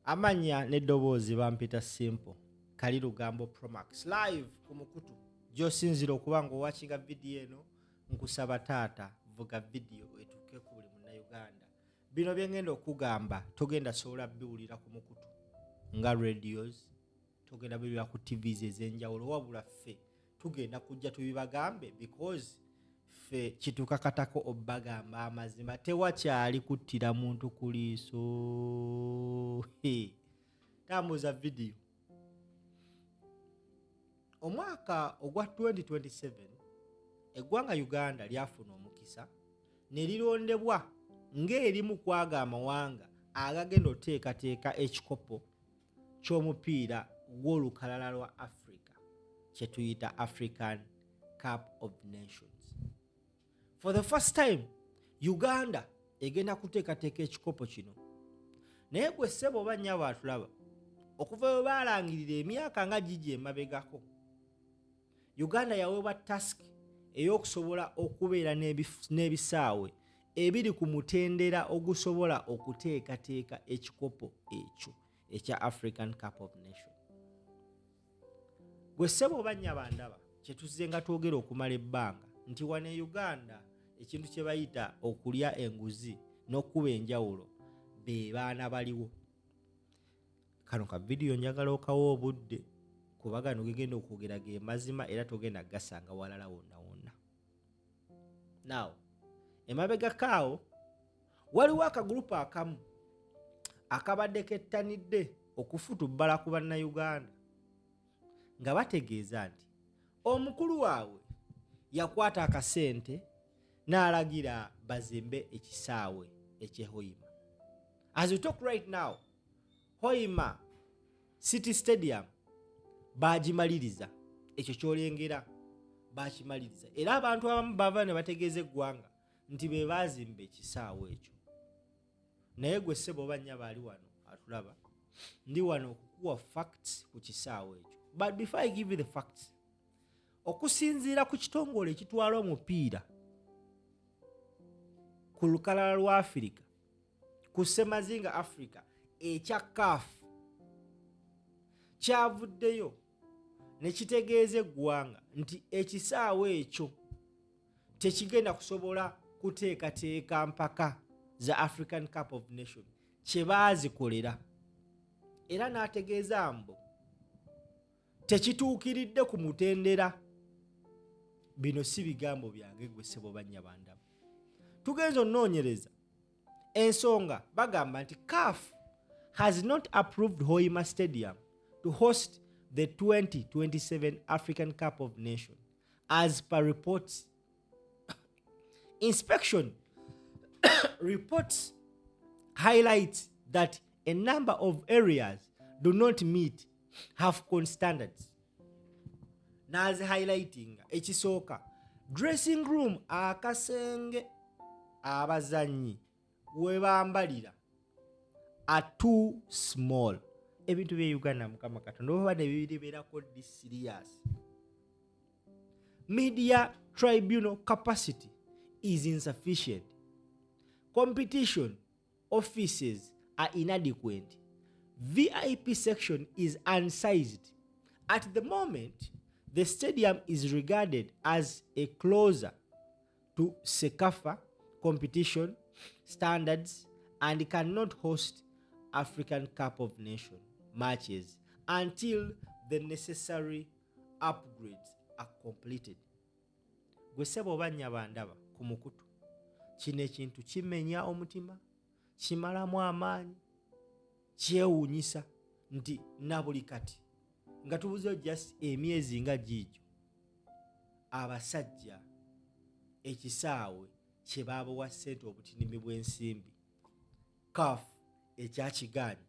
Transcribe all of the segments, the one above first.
Amanya n'eddoboozi bampita Simple Kali Lugambo Promax live ku mukutu gy'osinzira okuba ng'owakinga vidiyo eno nkusaba taata vuga vidiyo etuuke ku buli munnayuganda. Bino bye ngenda okugamba togenda sobola biwulira ku mukutu nga radios, togenda biwulira ku TVs ez'enjawulo, wabula ffe tugenda kujja tubibagambe because ffe kitukakatako obbagamba amazima, tewakyali kuttira muntu ku liiso. Tambuza vidiyo. Omwaka ogwa 2027 eggwanga Uganda lyafuna omukisa ne lirondebwa ng'erimu kwaga amawanga agagenda oteekateeka ekikopo ky'omupiira gw'olukalala lwa Africa kye tuyita African Cup of Nations. For the first time Uganda egenda kuteekateeka ekikopo kino, naye gwe ssebo oba nnyabo atulaba okuva we baalangirira emyaka nga gigi emabegako, Uganda yaweebwa task ey'okusobola okubeera n'ebisaawe ebiri ku mutendera ogusobola okuteekateeka ekikopo ekyo ekya African Cup of Nations. Gwe ssebo oba nnyabo ndaba kye tuzze nga twogera okumala ebbanga nti wano e Uganda ekintu kye bayita okulya enguzi n'okkuba enjawulo be baana baliwo. Kano ka vidiyo njagala okawo obudde kuba gano gegenda okwogera ge mazima era togenda gasanga walala wonna wonna. Now, emabega kaawo waliwo akagulupu akamu akabadde kettanidde okufutubbala ku bannayuganda nga bategeeza nti omukulu waabwe yakwata akasente n'alagira bazimbe ekisaawe eky'e Hoima. As we talk right now, Hoima City Stadium baagimaliriza, ekyo kyolengera baakimaliriza, era abantu abamu bava ne bategeeza eggwanga nti be baazimba ekisaawe ekyo. Naye gwe ssebo oba nnyabo ali wano atulaba, ndi wano okukuwa facts ku kisaawe ekyo. But before I give you the facts, okusinziira ku kitongole ekitwala omupiira ku lukalala lwa Afirika, ku Ssemazinga Africa ekya CAF, kyavuddeyo ne kitegeeza eggwanga nti ekisaawe ekyo tekigenda kusobola kuteekateeka mpaka za African Cup of Nations kye baazikolera, era n'ategeeza mbu tekituukiridde ku mutendera. Bino si bigambo byange gwe ssebo bannya ndaba. Tugenza onnoonyereza ensonga, bagamba nti CAF has not approved Hoima Stadium to host the 2027 African Cup of Nations as per reports. Inspection reports highlight that a number of areas do not meet HAFCON standards. Nazi highlighting ekisooka, dressing room akasenge abazanyi we bambalira are too small. Ebintu bye Uganda mukama Katonda oba ne biberako di serious. Media tribunal capacity is insufficient. Competition offices are inadequate. VIP section is unsized. At the moment, the stadium is regarded as a closer to CAF competition standards and cannot host African Cup of Nations matches until the necessary upgrades are completed. Gwe ssebo oba nnyabo ndaba ku mukutu, kino ekintu kimenya omutima, kimalamu amaanyi, kyewuunyisa nti nabuli kati nga tubuzeewo just emyezi nga giigyo abasajja ekisaawe kye baabawa ssente obutinimi bw'ensimbi CAF ekyakigaanye.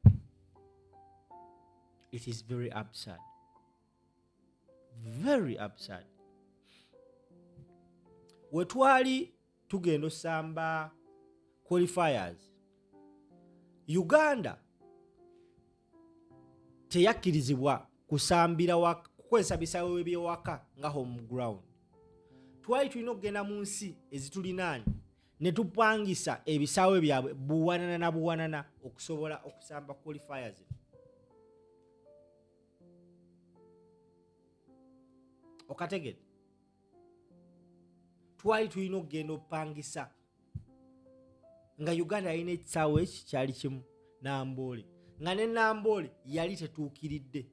It is very absurd. Very absurd. We twali tugenda osamba qualifiers, Uganda teyakkirizibwa kusambira kukozesa bisaawe by'ewaka nga home ground. Twali tulina okugenda mu nsi ezitulinaanye ne tupangisa ebisaawe byabwe buwanana na buwanana okusobola okusamba qualifiers zino. Okategedde twali tulina okugenda opangisa nga Uganda yalina ekisaawe kyali kimu Namboole, nga ne Namboole yali tetuukiridde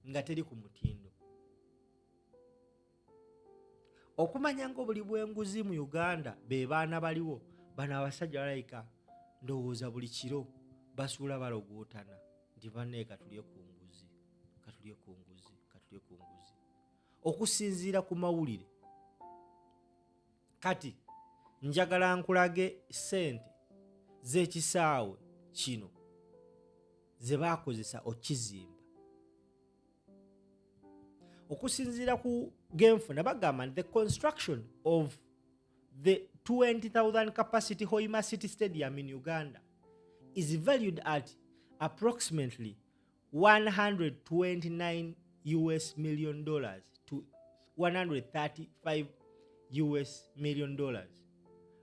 nga teri ku mutindo. Okumanya nga obuli bw'enguzi mu Uganda be baana baliwo bano abasajja balayika ndowooza buli kiro basuula balogootana nti banne katulye ku nguzi, katulye ku nguzi, katulye ku nguzi, okusinziira ku mawulire. Kati njagala nkulage ssente z'ekisaawe kino ze baakozesa okizimba. Okusinziira ku genfuna bagamba the construction of the 20,000 capacity Hoima City Stadium in Uganda is valued at approximately $129 million to $135 million,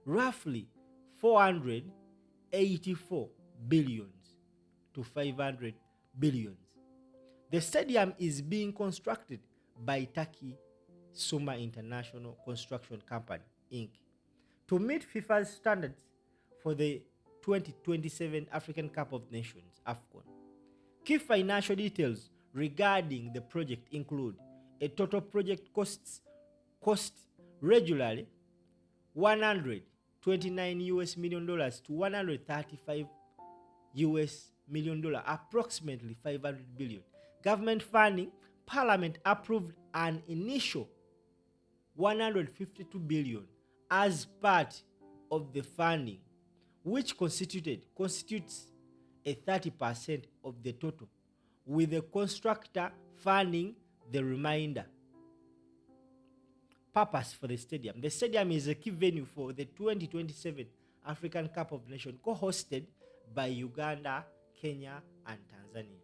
roughly 484 billions to 500 billions. The stadium is being constructed by Turkey Suma International Construction Company, Inc. to meet FIFA's standards for the 2027 African Cup of Nations, AFCON. Key financial details regarding the project include a total project cost regularly $129 million to $135 million, approximately 500 billion. Government funding, Parliament approved an initial 152 billion as part of the funding, which constitutes a 30% of the total, with the constructor funding the remainder. Purpose for the stadium. The stadium is a key venue for the 2027 African Cup of Nations, co-hosted by Uganda, Kenya and Tanzania.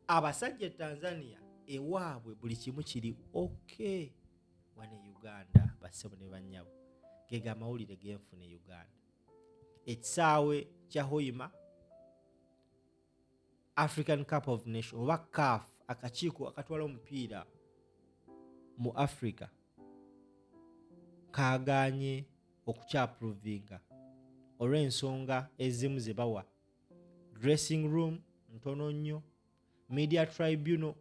Abasajja Tanzania ewaabwe buli kimu kiri okay. Wane Uganda basebo ne banyabo gega mawulire genfune Uganda. Ekisaawe kya Hoima African Cup of Nations oba CAF, akakiiko akatwala omupiira mu Africa, kaaganye okukyaprovinga olw'ensonga ezimu ze bawa. Dressing room ntono nnyo, media tribunal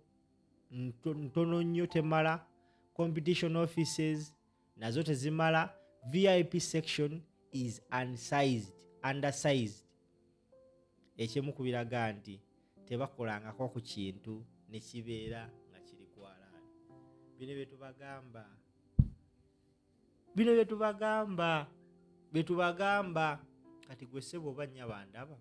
ntono nnyo temala, competition offices nazo tezimala, VIP section is undersized. Ekimu ku biraga nti tebakolangako ku kintu ne kibeera nga kiri kwalaali. Bino byetubagamba kati gwe ssebo oba nnya bandaba,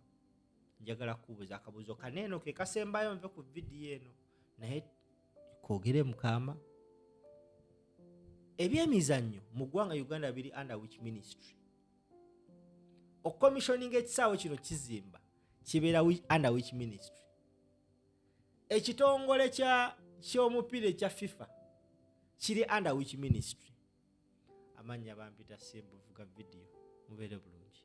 njagala kubuuza akabuuzo kaneeno ke kasembayo nve ku vidiyo eno naye koogere mukama. Ebyemizannyo mu ggwanga Uganda biri under which ministry? Okomissioning ekisaawe kino kizimba kibeera under which ministry? Ekitongole ky'omupiira ekya FIFA kiri under which ministry? Amanya bampita Simba vuga vidiyo mubeere bulungi.